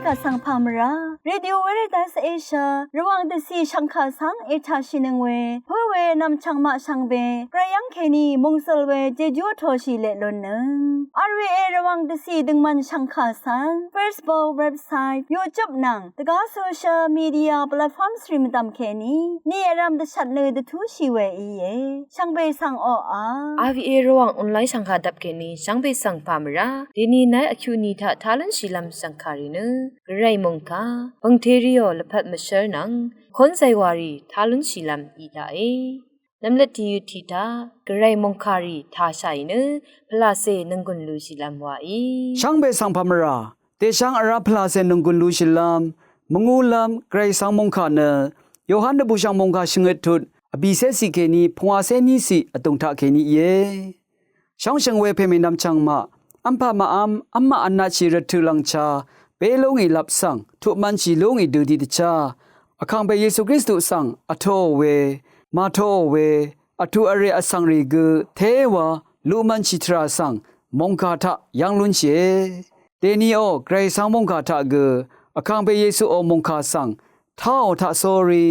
กะสังพามราเรดิโอเวเรตัสเอเชียระวังเดซีชังคาสังเอชาชินึงเวเพื่อเวนำชังมาชังเบกระยังเคนีมงสลเวเจจูโทชิเลลนนึงอาร์วีเอระวังเดซีดึงมันชังคาสัง Facebook เว็บไซต์ YouTube นังตะกาโซเชียลมีเดียแพลตฟอร์มสตรีมตามเคนีนี่รำเดชัดเลยเดทูชีเวอีเยชังเบสังออา RVA ระวังออนไลน์สังฆาดับเคนีชังเบสังพามราเดนีนายอคิวนีทะทาลันชิลัมสังคารีนึกระไรมงคาบังเทริโอละพัดมเชอร์นังคนไซวารีทาลันชิลัมอีดาเอลำเล็ดที่อยู่ที่ตากระไรมงคารีทาชัยนึพลาเซนึงกุนลูชิลัมวาอีช่างเบสังพามราเตช่างอาราพลาเซนึงกุนลูชิลัมมงูลัมไกรสังมงคาเนโยฮันเดบุชังมงคาชงเอทุดอบิเซสิเคนีพงอาเซนีสิอตุงทาเคนีเยช่างเชงเวเพมินำชังมาอัมพามาอัมมาอันนาชิรทุลังชาเปลงอีลับสังทุมันชิลงอีดูดีตชาอคังเปเยซูคริสต์สังอโทเวมาโทเวอทุอเรอสังริกเทวาลูมันชิตราสังมงคาทะยังลุนเชเตนีโอไกรสังมงคาทะกอคังเปเยซูโอมงคาสังท้าวทะโซรี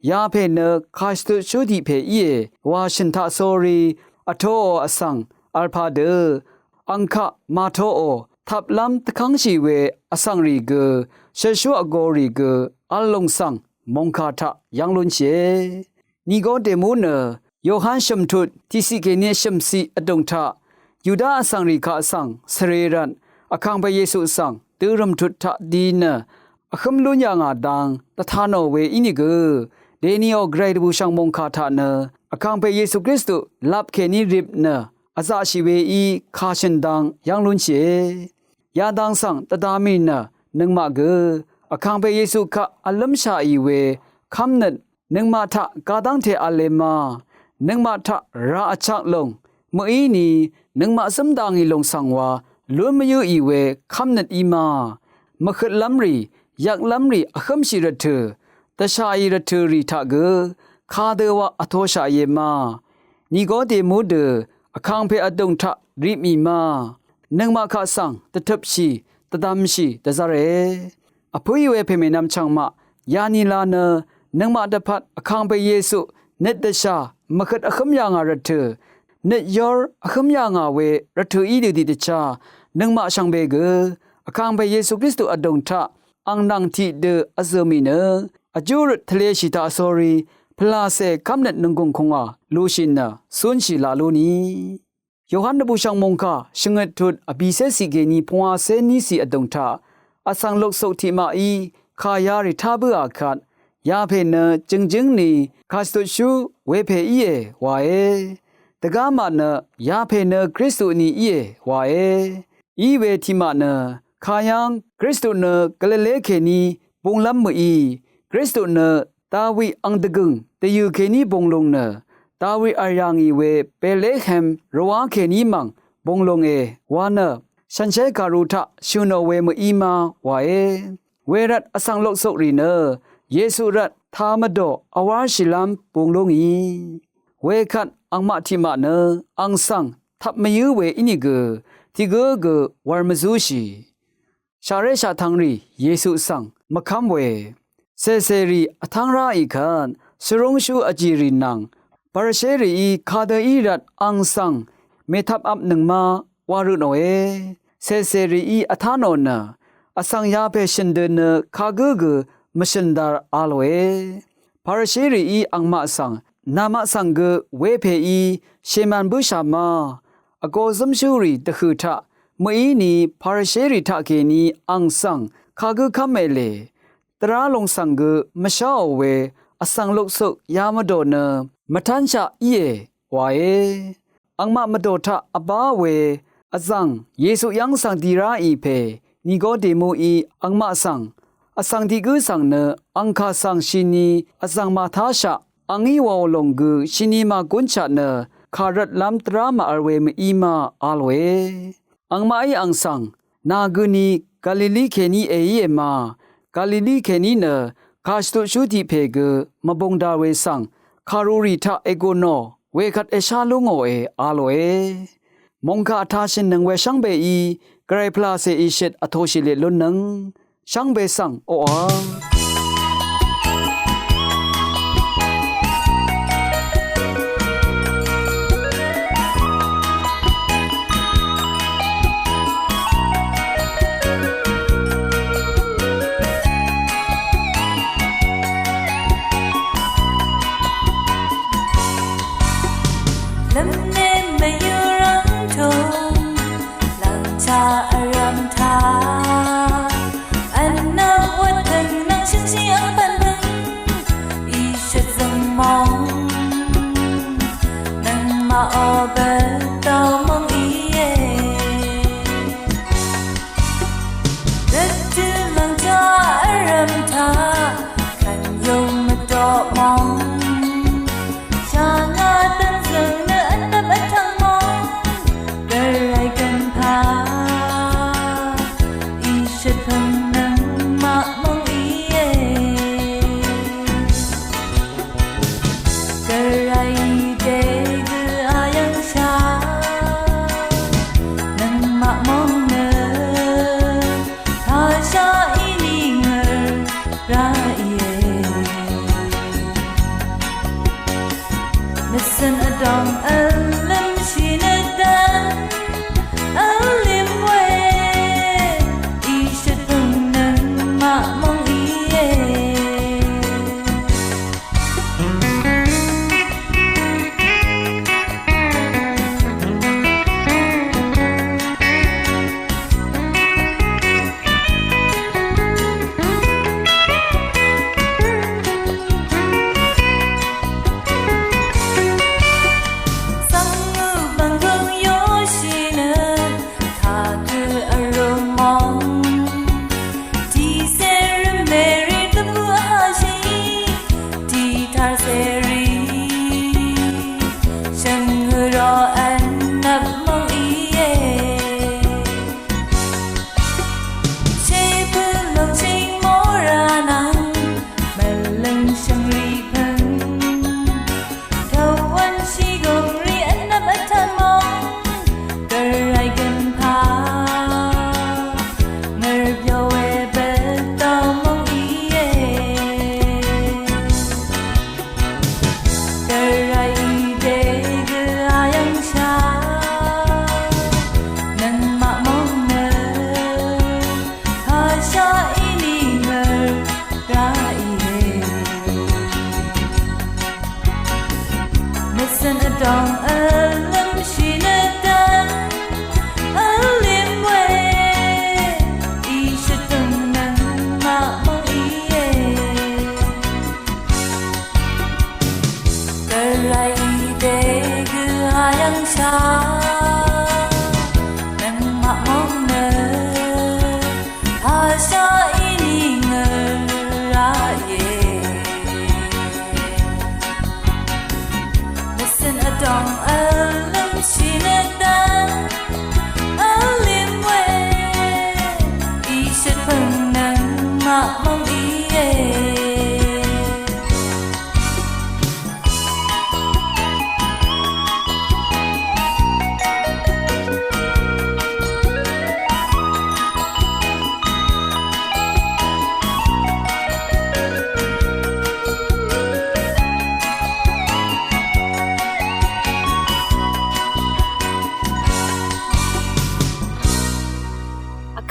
ยาเพเนคาสตุชูดิเพเยวาชินทะโซรีอโทอสังอัลพาเดอังคะมาโทโอทับลำตะคังชีเวอสังรีเกเชชัวอโกรีเกอัลลงสังมงคาทะยังลุนเชนีโกเดมูเนโยฮันชมทุดที่สิเกเนชมซีอดงทะยูดาอสังรีคาสังสเรรันอคังไปเยซูสังตือรมทุดทะดีเนอคัมลุญญางาดังตะทานอเวอินิเกเดนีโอไกรดบูชังมงคาทะเนอคังไปเยซูคริสต์ลับเคนีริบเนอาซาชิเวอีคาชินดังยังลุนเชยาดังสังตะดามินะนึงมาเกอคังเปเยซูคะอัลลัมชาอีเวคัมนัดนึงมาทะกาดังเทอเลมานึงมาทะราอชักลงมอีนีนึงมาสมดังอีลงสังวาล้วนมยูอีเวคัมนัดอีมามะขดลัมรียักลัมรีอคัมชิรเถตะชาอีรเถรีทะเกคาเดวะอโทชาเยมานีโกเดมูเดอคังเพอดงทะริมีมานึงมาคาสังตะทับชีตะดามชีตะซาเรอพุยเวเพเมนำชังมายานีลาเนนึงมาดะพัดอคังไปเยซูเนตเดชามะขดอคัมยางาระเถเนยอร์อคัมยางาเวระเถอีดีดิชานึงมาชังเบเกอคังไปเยซูคริสต์อดงทะอังนังทีเดอซมีเนอจูรทะเลชิตาซอรีพลาเซคัมเนตนึงกงคงอาลูชินนาซุนชิลาลูนีโยฮันดบูชังมงคาชงเอทุดอบิเซสิเกนีพงอาเซนีสีอดงทาอสังลกสุทิมาอีคายาริทาเบอาคัดยาเพเนจึงนีคาสตุชูเวเพอีเอวาเอตะกามาเนยาเพเนคริสตุนีอีเอวาเออีเวทิมาเนคายังคริสตุเนกะเลเลเคนีปุงลัมมอีคริสตุเนตาวิอังตะกึงตะยูเคนีบงลงเนตาวิอายังอีเวเปเลแฮมรวาเคนีมังบงลงเอวาเนฉันเชการุทะชูโนเวมอีมาวาเอเวรัตอสังโลกสุรีเนเยซูรัตทามโดอวาชิลัมปุงลงอีเวคัดอังมาทิมาเนอังสังทับมยือเวอินิเกทิเกเกวาร์มซูชีชาเรชาทังรีเยซูสังมะคัมเวเซเซรีอทังราอีคันสรงชูอจิรินังปารเชรีคาเดอีรัตอังสังเมทับอับหนึ่งมาวารุโนเอเซเซรีอทานอนอสังยาเพชินเดนคาเกเกมชินดาร์อาโลเอปารเชรีอังมาสังนามสังเกเวเพอีเชมันบุชามาอโกซัมชูรีตะคือทะมอีนีปารเชรีทะเกนีอังสังคาเกคัมเมเลตราลงสังเกมชาเวอสังลุกสุยามโดเนมทันชะอีเอวาเออังมะมโดทะอบาเวอสังเยซูยังสังดีราอีเพนิโกเดโมอีอังมะสังอสังดิกุสังเนอังคาสังชินีอสังมาทาชะอังอีวาวลงกุชินีมากุนชะเนคารัตลัมตรามาอเวมอีมาอาลเวอังมาอีอังสังนากุนีกาลิลีเคนีเอเยมากาลิลีเคนีเนคาสตุชูติเพเกมบงดาเวสังคารูริทะเอโกโนเวคัดเอชาลุงโอเออาโลเอมงคาทาชินนังเวชังเบอีไกรพลาเซอิเชตอโทชิเลลุนนังช ช่างเบสังโออา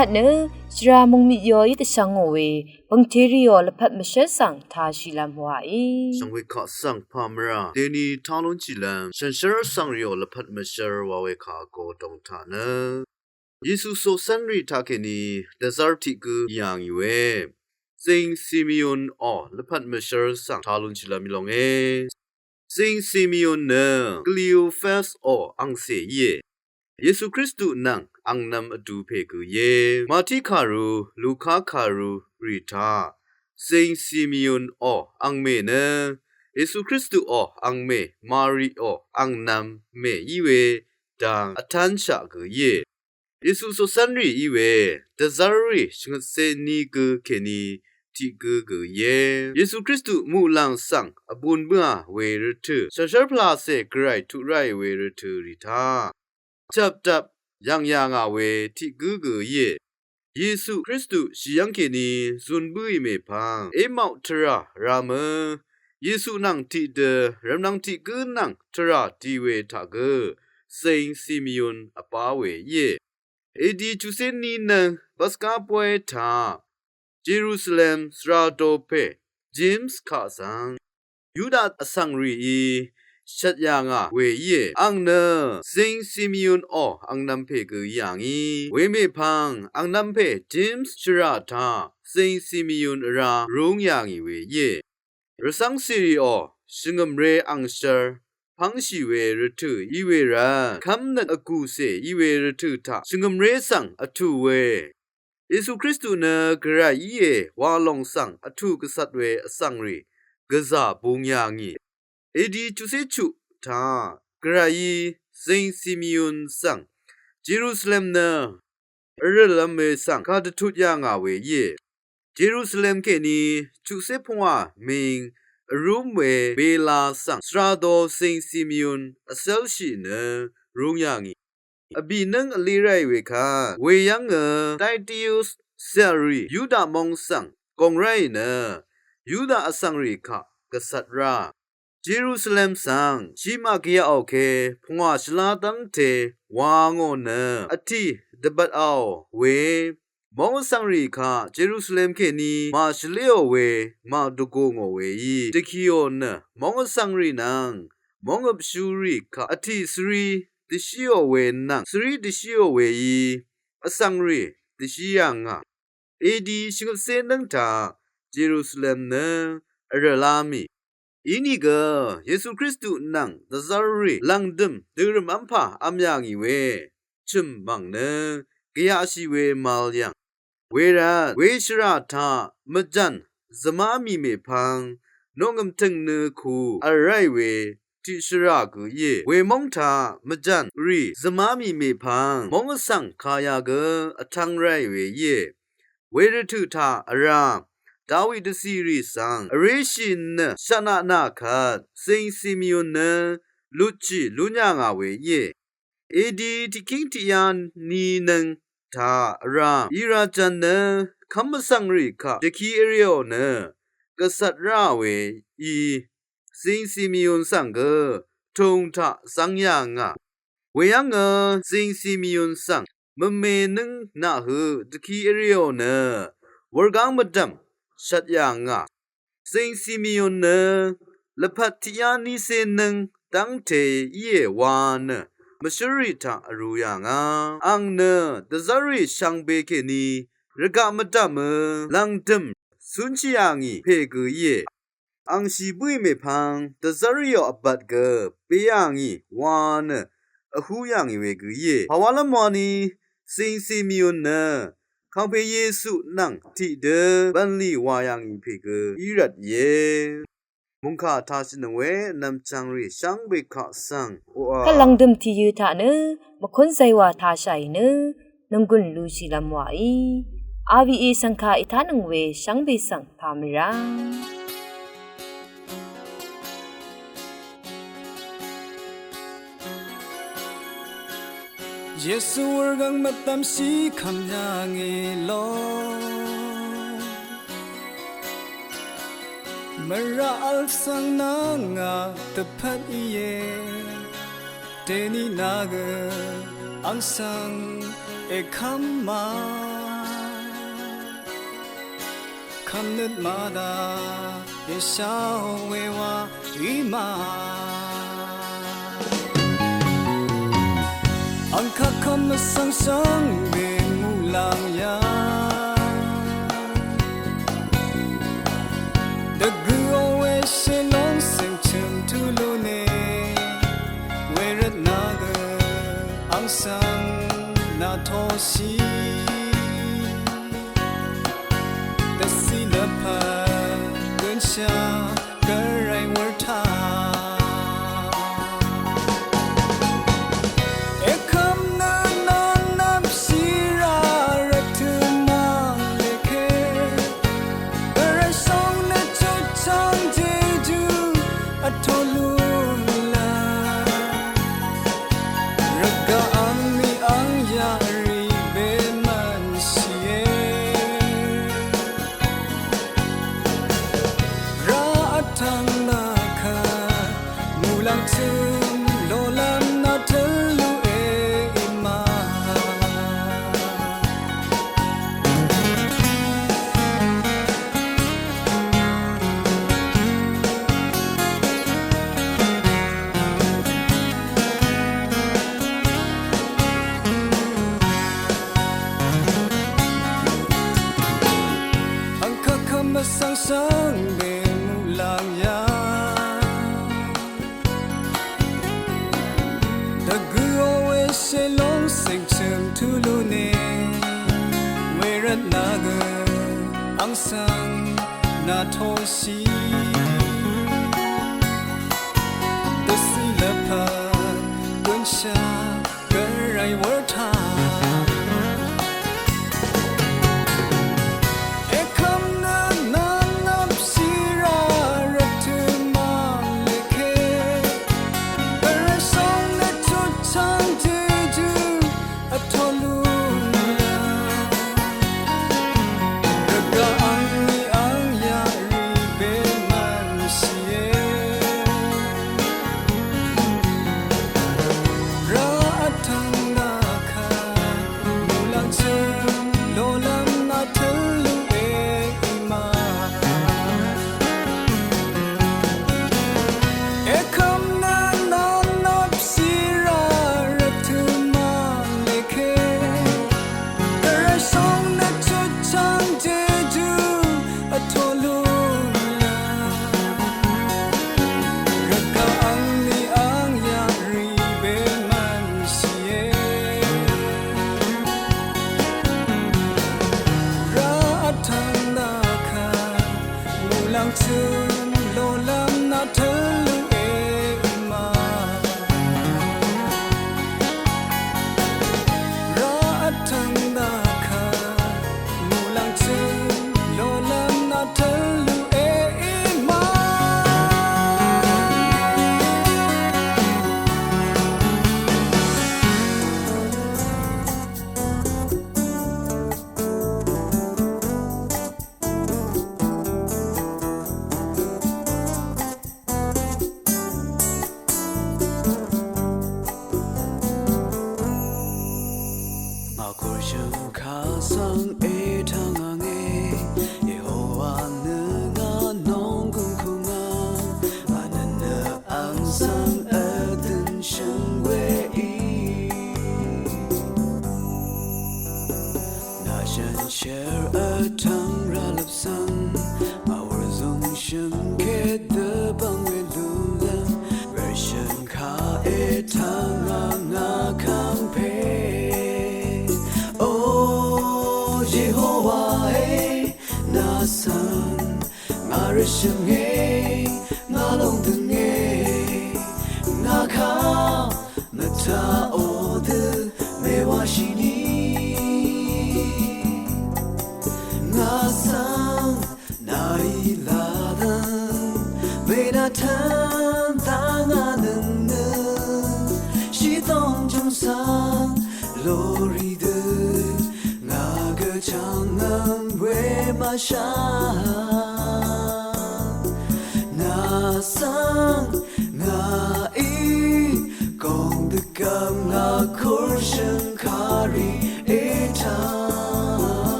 ขัดเนจรามุงมิยอยตะชังโอเวบังเทริโอละพัดมเชสังทาชิลามหัวสังเวคสังพามราเดนีทาลุนจิลัมฉันเชอสังริโอละพัดมเชอวาเวคาโกตงทานะเยซูโซสันริทาเคนีเดซาร์ติกูยังอยู่เอซิงซิมิออนอละพัดมเชอสังทาลุนจิลามิลงเอซิงซิมิออนเนกลีโอเฟสออังเซเยယေရှုခရစ်တုနံအန်နမ်အတူဖေကူယေမာတိခါရူလူခါခါရူရီတာစိန်စီမီယွန်အောအန်မေနယေရှုခရစ်တုအောအန်မေမာရီအောအန်နမ်မေဤဝေတန်အထန်ရှာကူယေယေရှုဆိုစန်ရီဤဝေဒဇာရီရှင်စေနီကူခေနီတီကူကူယေယေရှုခရစ်တုမူလန်ဆန်အဘွန်ဘွာဝေရတုဆရှပလာစေဂရိုက်ထူရိုက်ဝေရတုရီတာจับจับยังยังอ่ะเวที่กูกูเย่耶稣基督西洋给你准备没旁，一毛特拉拉么，耶稣能提的，人能提个能特拉提为他个，圣西米恩阿巴为耶，一地就是你能巴斯卡不会他，耶路撒冷斯拉多佩，James 卡桑，犹大阿桑瑞伊。Shat yang a we ye ang ne sing Simeon o ang nam phe gu yang yi we me phang ang nam phe James shra tha sing Simeon ra rong yang yi we ye rasang siri o singam re ang shar phang shi we rtu yi we ra kham nat aku se yi we rtu tha singam re sang atu we Yesu Christu na gra yi ye wa long sang atu ksat we asang ri gaza bong yang yi Edi chusechu ta grai Saint Simeon sang Jerusalem na Erlame sang ka de tut ya nga we ye Jerusalem ke ni chuse phwa ming room we bela sang strado Saint Simeon asel shi na rong ya ngi abi nang ali rai we kha we yang Titius Seri Yuda mong sang kong rai na Yuda asang ri kha kasat ra Jerusalem sang Shima kia okay phwa shla tang te wa ngo na ati debat ao we mong sang ri kha Jerusalem ke ni ma shleo we ma dugo ngo we yi tikio na mong sang ri nang mong ab shuri kha ati sri dishio we nang sri dishio we yi asang ri dishia nga edi shingap se nang ta Jerusalem na aralami ini ga Yesu Kristu nang dazari langdem dirum ampa amyangi we chum mang ne kya shi we mal yang we ra we shra tha majan zamami me phang nongam teng ne khu arai we ti shra gu ye we mong tha majan ri zamami me phang mong sang khaya ga athang rai we ye we rtu tha ara David series sang Arishin Shana na khat Saint Simeon na Luchi lunya nga we ye Edi tiking tiyan ni nang ta ra ira chan na khamasang ri kha deki area na kasat ra we I Saint Simeon sang ga thong tha sang ya nga we yang Saint Simeon sang mame nang na hu deki area na wargang madam Shat yang nga Saint Simeon na lapat tiya ni se nang tang te ye wa na mashurita aru yang nga ang na dazari shang be ke ni raga madam lang dem sun chi yang yi pe gu ye ang shi bui me phang dazari yo abat ga pe yang yi wa na ahu yang yi we gu ye hawala mo ni Saint Simeon na Kang pe Yesu nang ti de ban li wa yang yi phe ge irat ye mong kha tha sin we nam chang ri shang be kha sang ka langdam ti yu tha ne makhon sai wa tha shai ne nanggun lu shi lam wa I RVA sangkha itha nang we shang be sang phamra Yesu wargang matam si kamyang ilo Mara alsang nanga tepat iye Deni naga angsang ekama Kamnet mada yeshao wewa ima Ang kakamasang sang bengulang ya Dagu owe shenong seng chen tulune Werat naga ang sang na toshi Dasi lapa gensha gerai warta Raga ang mi ang yari ben 么桑桑的木郎呀，的歌我为谁拢生成吐露呢？为人那个昂桑那头西，的西了怕蹲下个人我他。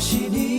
ရှိနေ